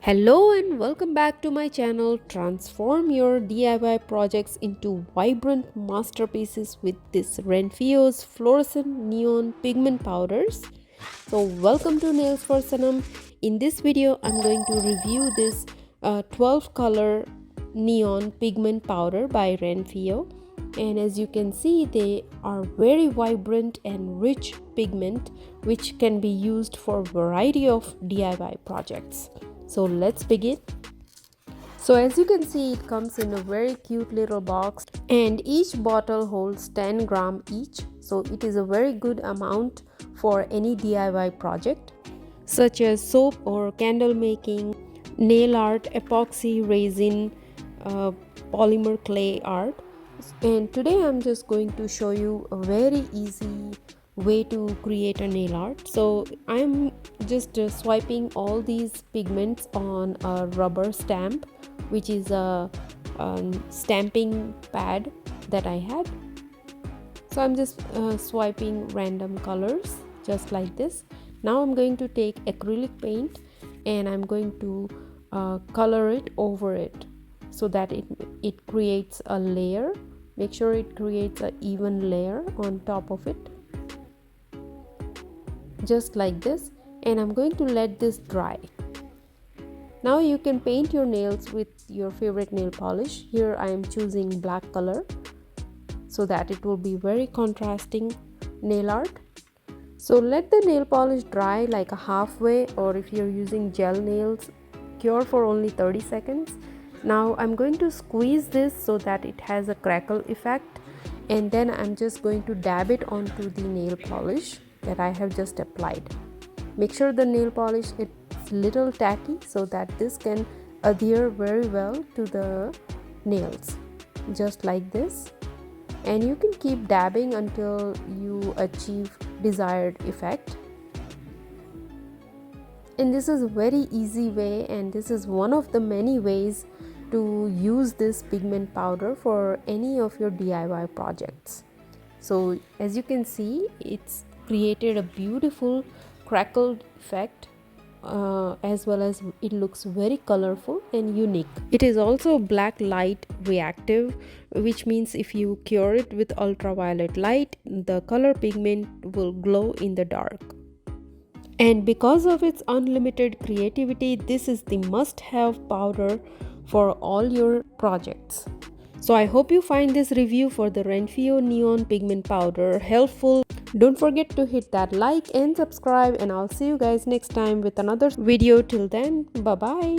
Hello and welcome back to my channel. Transform your DIY projects into vibrant masterpieces with this Renfio's fluorescent neon pigment powders. So welcome to Nails for Sanam. In this video I'm going to review this 12 color neon pigment powder by Renfio, and as you can see they are very vibrant and rich pigment which can be used for a variety of DIY projects. So let's begin. So as you can see, it comes in a very cute little box and each bottle holds 10 gram each. So it is a very good amount for any DIY project such as soap or candle making, nail art, epoxy, resin, polymer clay art. And today I'm just going to show you a very easy way to create a nail art. So I'm just swiping all these pigments on a rubber stamp, which is a stamping pad that I had. So I'm just swiping random colors just like this. Now I'm going to take acrylic paint and I'm going to color it over it so that it creates a layer. Make sure it creates an even layer on top of it, just like this, and I'm going to let this dry. Now you can paint your nails with your favorite nail polish. Here I am choosing black color so that it will be very contrasting nail art. So let the nail polish dry like a halfway, or if you're using gel nails, cure for only 30 seconds. Now I'm going to squeeze this so that it has a crackle effect, and then I'm just going to dab it onto the nail polish that I have just applied. Make sure the nail polish is little tacky so that this can adhere very well to the nails, just like this. And you can keep dabbing until you achieve desired effect. And this is a very easy way, and this is one of the many ways to use this pigment powder for any of your DIY projects. So as you can see, it's created a beautiful crackled effect, as well as it looks very colorful and unique. It is also black light reactive, which means if you cure it with ultraviolet light, the color pigment will glow in the dark. And because of its unlimited creativity, this is the must-have powder for all your projects. So I hope you find this review for the Renfio Neon Pigment Powder helpful. Don't forget to hit that like and subscribe, and I'll see you guys next time with another video. Till then, bye bye.